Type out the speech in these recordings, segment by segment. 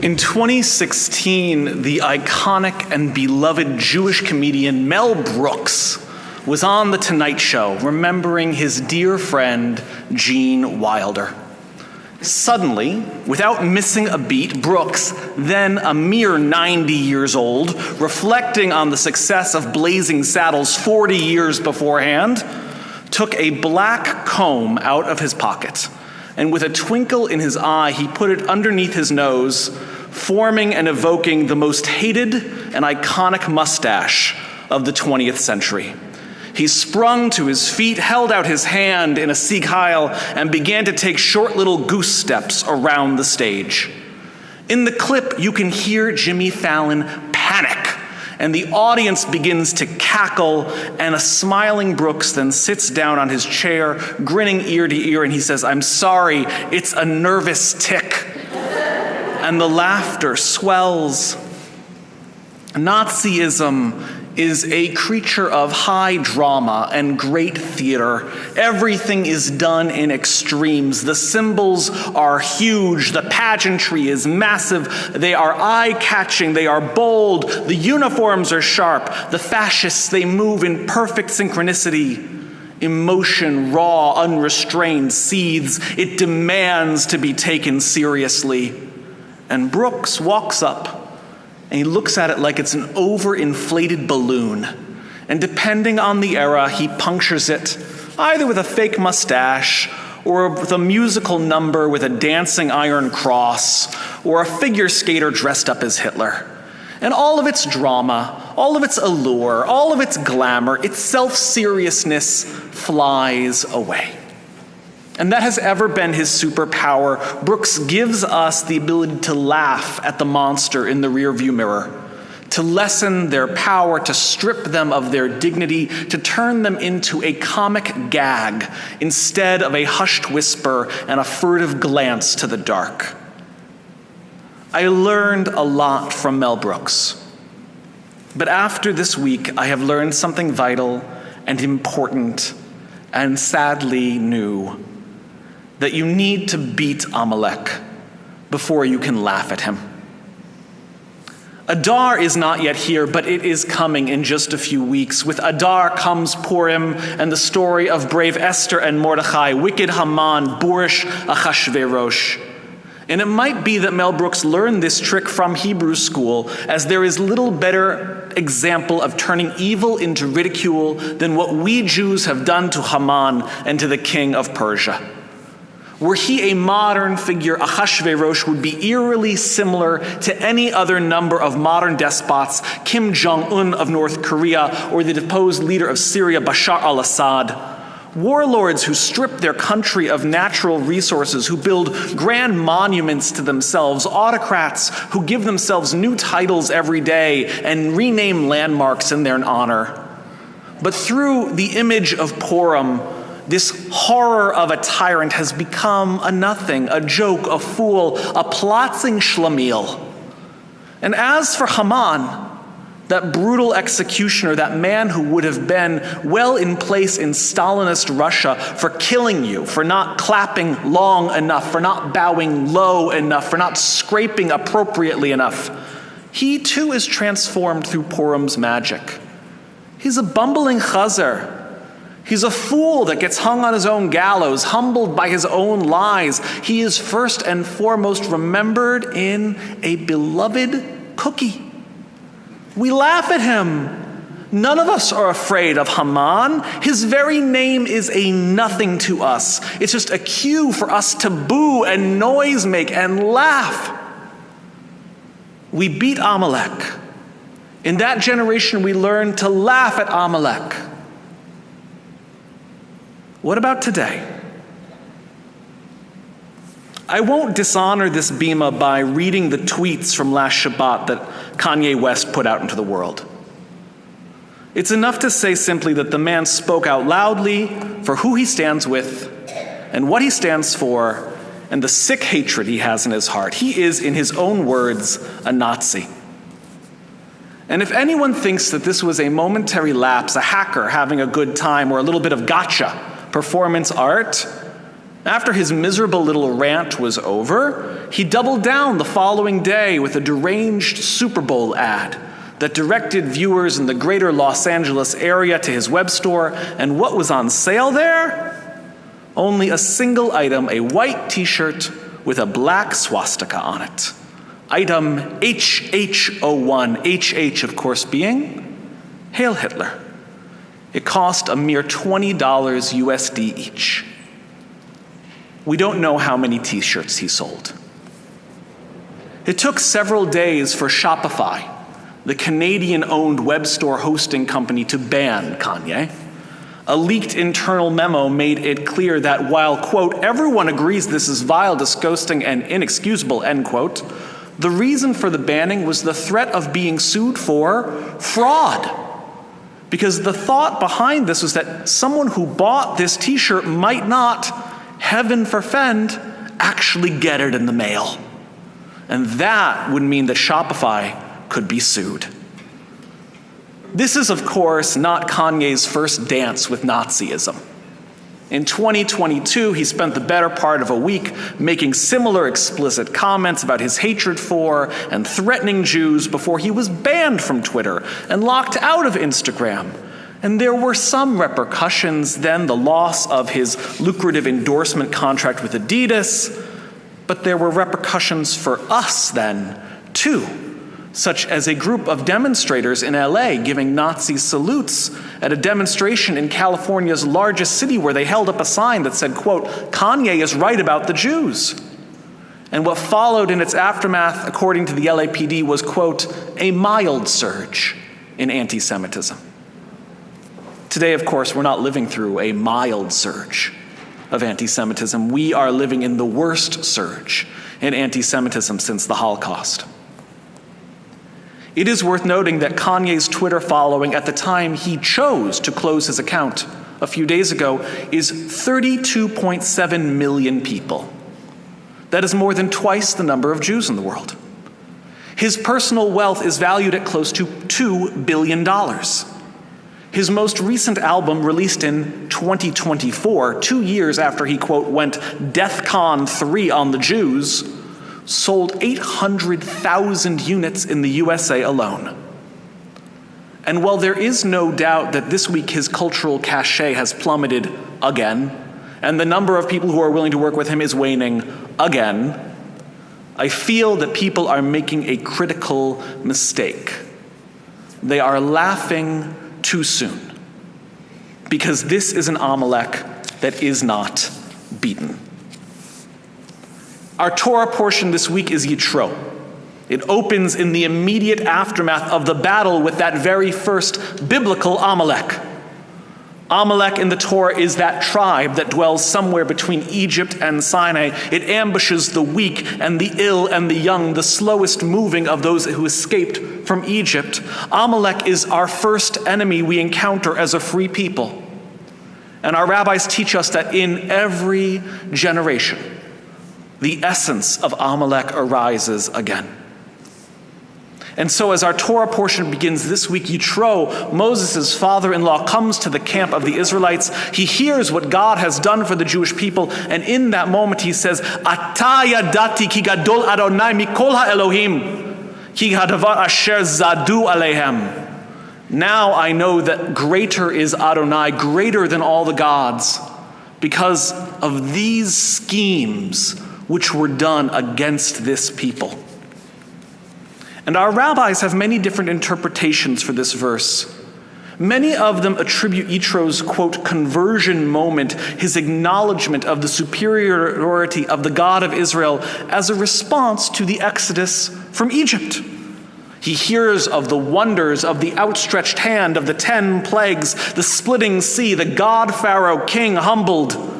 In 2016, the iconic and beloved Jewish comedian Mel Brooks was on The Tonight Show, remembering his dear friend, Gene Wilder. Suddenly, without missing a beat, Brooks, then a mere 90 years old, reflecting on the success of Blazing Saddles 40 years beforehand, took a black comb out of his pocket, and with a twinkle in his eye, he put it underneath his nose, forming and evoking the most hated and iconic mustache of the 20th century. He sprung to his feet, held out his hand in a Sieg Heil, and began to take short little goose steps around the stage. In the clip, you can hear Jimmy Fallon panic, and the audience begins to cackle, and a smiling Brooks then sits down on his chair, grinning ear to ear, and he says, "I'm sorry, it's a nervous tick." And the laughter swells. Nazism is a creature of high drama and great theater. Everything is done in extremes. The symbols are huge. The pageantry is massive. They are eye-catching. They are bold. The uniforms are sharp. The fascists, they move in perfect synchronicity. Emotion, raw, unrestrained, seethes. It demands to be taken seriously. And Brooks walks up, and he looks at it like it's an overinflated balloon. And depending on the era, he punctures it, either with a fake mustache, or with a musical number with a dancing iron cross, or a figure skater dressed up as Hitler. And all of its drama, all of its allure, all of its glamour, its self-seriousness flies away. And that has ever been his superpower. Brooks gives us the ability to laugh at the monster in the rearview mirror, to lessen their power, to strip them of their dignity, to turn them into a comic gag instead of a hushed whisper and a furtive glance to the dark. I learned a lot from Mel Brooks. But after this week, I have learned something vital and important and sadly new. That you need to beat Amalek before you can laugh at him. Adar is not yet here, but it is coming in just a few weeks. With Adar comes Purim and the story of brave Esther and Mordechai, wicked Haman, boorish Achashverosh. And it might be that Mel Brooks learned this trick from Hebrew school, as there is little better example of turning evil into ridicule than what we Jews have done to Haman and to the king of Persia. Were he a modern figure, Achashverosh would be eerily similar to any other number of modern despots, Kim Jong-un of North Korea, or the deposed leader of Syria, Bashar al-Assad. Warlords who strip their country of natural resources, who build grand monuments to themselves, autocrats who give themselves new titles every day and rename landmarks in their honor. But through the image of Purim, this horror of a tyrant has become a nothing, a joke, a fool, a plotting schlemiel. And as for Haman, that brutal executioner, that man who would have been well in place in Stalinist Russia for killing you, for not clapping long enough, for not bowing low enough, for not scraping appropriately enough, he too is transformed through Purim's magic. He's a bumbling chazar. He's a fool that gets hung on his own gallows, humbled by his own lies. He is first and foremost remembered in a beloved cookie. We laugh at him. None of us are afraid of Haman. His very name is a nothing to us. It's just a cue for us to boo and noise make and laugh. We beat Amalek. In that generation, we learned to laugh at Amalek. What about today? I won't dishonor this bima by reading the tweets from last Shabbat that Kanye West put out into the world. It's enough to say simply that the man spoke out loudly for who he stands with and what he stands for and the sick hatred he has in his heart. He is, in his own words, a Nazi. And if anyone thinks that this was a momentary lapse, a hacker having a good time, or a little bit of gotcha performance art, After his miserable little rant was over, he doubled down the following day with a deranged Super Bowl ad that directed viewers in the greater Los Angeles area to his web store. And what was on sale there? Only a single item, a white t-shirt with a black swastika on it. Item HH01, HH of course being Hail Hitler. It cost a mere $20 USD each. We don't know how many t-shirts he sold. It took several days for Shopify, the Canadian-owned web store hosting company, to ban Kaye. A leaked internal memo made it clear that while, quote, everyone agrees this is vile, disgusting, and inexcusable, end quote, the reason for the banning was the threat of being sued for fraud. Because the thought behind this was that someone who bought this t-shirt might not, heaven forfend, actually get it in the mail. And that would mean that Shopify could be sued. This is, of course, not Kanye's first dance with Nazism. In 2022, he spent the better part of a week making similar explicit comments about his hatred for and threatening Jews before he was banned from Twitter and locked out of Instagram. And there were some repercussions then, the loss of his lucrative endorsement contract with Adidas, but there were repercussions for us then, too, such as a group of demonstrators in LA giving Nazi salutes at a demonstration in California's largest city where they held up a sign that said, quote, Kaye is right about the Jews. And what followed in its aftermath, according to the LAPD, was, quote, a mild surge in anti-Semitism. Today, of course, we're not living through a mild surge of anti-Semitism. We are living in the worst surge in anti-Semitism since the Holocaust. It is worth noting that Kanye's Twitter following at the time he chose to close his account a few days ago is 32.7 million people. That is more than twice the number of Jews in the world. His personal wealth is valued at close to $2 billion. His most recent album, released in 2024, 2 years after he, quote, went DEFCON 3 on the Jews, sold 800,000 units in the USA alone. And while there is no doubt that this week his cultural cachet has plummeted again, and the number of people who are willing to work with him is waning again, I feel that people are making a critical mistake. They are laughing too soon, because this is an Amalek that is not beaten. Our Torah portion this week is Yitro. It opens in the immediate aftermath of the battle with that very first biblical Amalek. Amalek in the Torah is that tribe that dwells somewhere between Egypt and Sinai. It ambushes the weak and the ill and the young, the slowest moving of those who escaped from Egypt. Amalek is our first enemy we encounter as a free people. And our rabbis teach us that in every generation, the essence of Amalek arises again. And so as our Torah portion begins this week, Yitro, Moses' father-in-law, comes to the camp of the Israelites. He hears what God has done for the Jewish people, and in that moment he says, Ata yadati ki gadol Adonai mikol ha'elohim, ki hadavar asher zadu alehem. Now I know that greater is Adonai, greater than all the gods, because of these schemes which were done against this people. And our rabbis have many different interpretations for this verse. Many of them attribute Yitro's, quote, conversion moment, his acknowledgement of the superiority of the God of Israel, as a response to the exodus from Egypt. He hears of the wonders of the outstretched hand of the 10 plagues, the splitting sea, the God Pharaoh king humbled.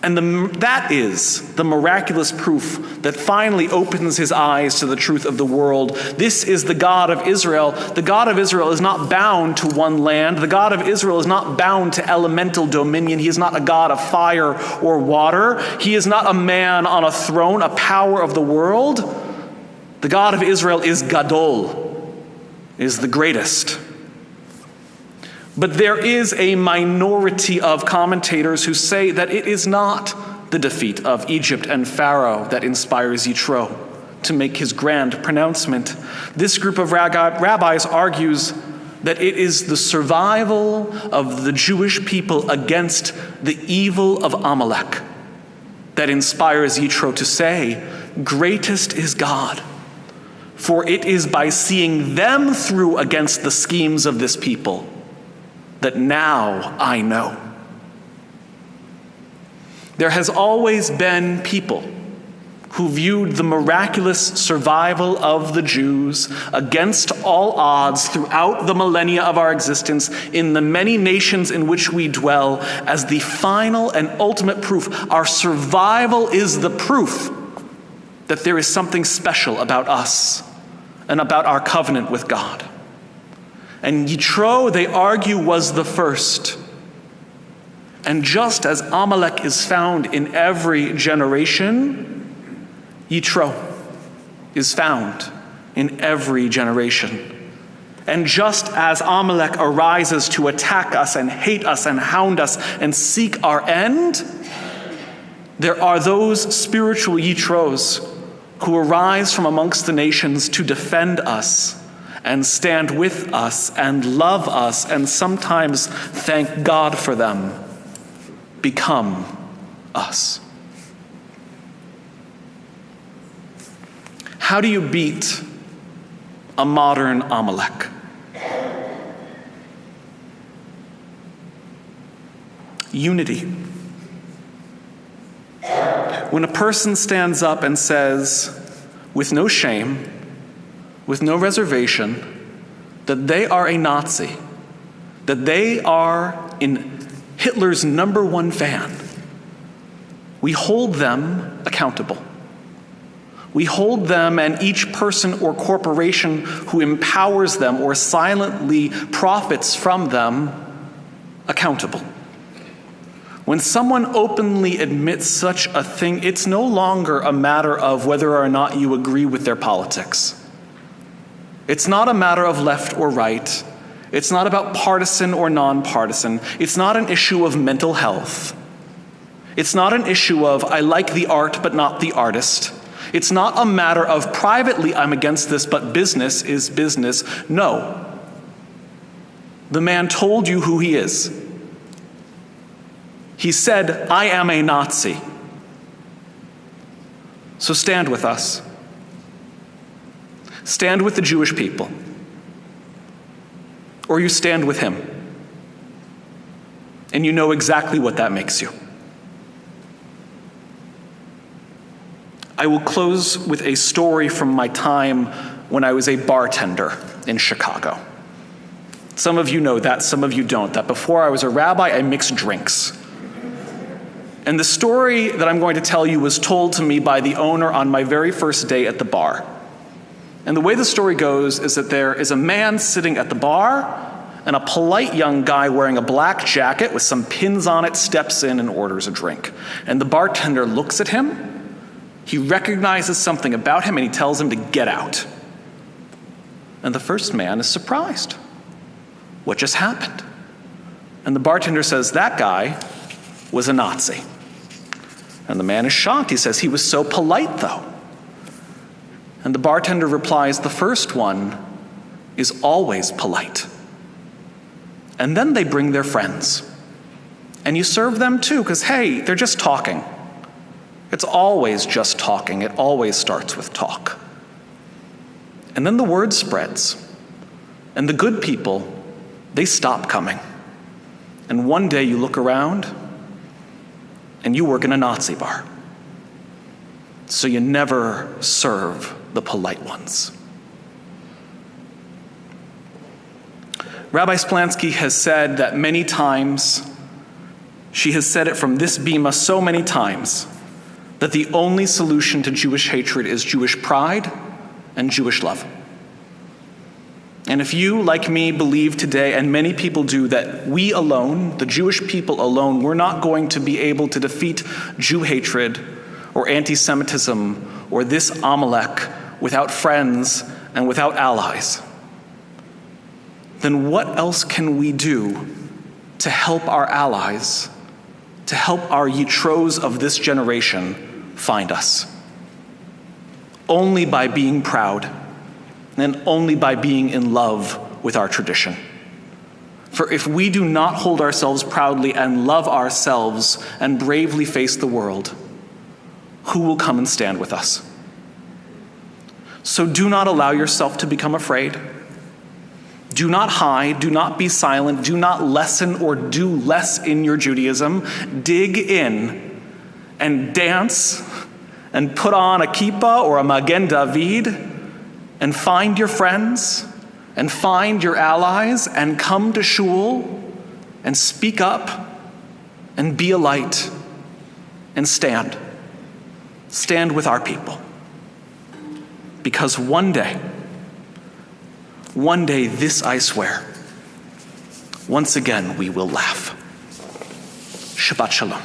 And that is the miraculous proof that finally opens his eyes to the truth of the world. This is the God of Israel. The God of Israel is not bound to one land. The God of Israel is not bound to elemental dominion. He is not a God of fire or water. He is not a man on a throne, a power of the world. The God of Israel is Gadol, is the greatest. But there is a minority of commentators who say that it is not the defeat of Egypt and Pharaoh that inspires Yitro to make his grand pronouncement. This group of rabbis argues that it is the survival of the Jewish people against the evil of Amalek that inspires Yitro to say, "Greatest is God, for it is by seeing them through against the schemes of this people that now I know." There has always been people who viewed the miraculous survival of the Jews against all odds throughout the millennia of our existence in the many nations in which we dwell as the final and ultimate proof. Our survival is the proof that there is something special about us and about our covenant with God. And Yitro, they argue, was the first. And just as Amalek is found in every generation, Yitro is found in every generation. And just as Amalek arises to attack us and hate us and hound us and seek our end, there are those spiritual Yitros who arise from amongst the nations to defend us and stand with us and love us and sometimes thank God for them, become us. How do you beat a modern Amalek? Unity. When a person stands up and says, with no shame, with no reservation, that they are a Nazi, that they are in Hitler's #1 fan, we hold them accountable. We hold them and each person or corporation who empowers them or silently profits from them accountable. When someone openly admits such a thing, it's no longer a matter of whether or not you agree with their politics. It's not a matter of left or right. It's not about partisan or nonpartisan. It's not an issue of mental health. It's not an issue of, I like the art but not the artist. It's not a matter of privately I'm against this, but business is business. No. The man told you who he is. He said, I am a Nazi. So stand with us. Stand with the Jewish people. Or you stand with him. And you know exactly what that makes you. I will close with a story from my time when I was a bartender in Chicago. Some of you know that, some of you don't, that before I was a rabbi, I mixed drinks. And the story that I'm going to tell you was told to me by the owner on my very first day at the bar. And the way the story goes is that there is a man sitting at the bar, and a polite young guy wearing a black jacket with some pins on it steps in and orders a drink. And the bartender looks at him. He recognizes something about him and he tells him to get out. And the first man is surprised. What just happened? And the bartender says, that guy was a Nazi. And the man is shocked. He says, he was so polite though. And the bartender replies, the first one is always polite. And then they bring their friends. And you serve them too, because hey, they're just talking. It's always just talking. It always starts with talk. And then the word spreads. And the good people, they stop coming. And one day you look around and you work in a Nazi bar. So you never serve the polite ones. Rabbi Splansky has said that many times, she has said it from this bima so many times, that the only solution to Jewish hatred is Jewish pride and Jewish love. And if you, like me, believe today, and many people do, that we alone, the Jewish people alone, we're not going to be able to defeat Jew hatred or anti-Semitism or this Amalek without friends and without allies, then what else can we do to help our allies to help our Yitros of this generation find us. Only by being proud and only by being in love with our tradition. For if we do not hold ourselves proudly and love ourselves and bravely face the world, who will come and stand with us? So do not allow yourself to become afraid. Do not hide, do not be silent, do not lessen or do less in your Judaism. Dig in and dance and put on a kippah or a Magen David and find your friends and find your allies and come to shul and speak up and be a light and stand. Stand with our people. Because one day, this I swear, once again we will laugh. Shabbat shalom.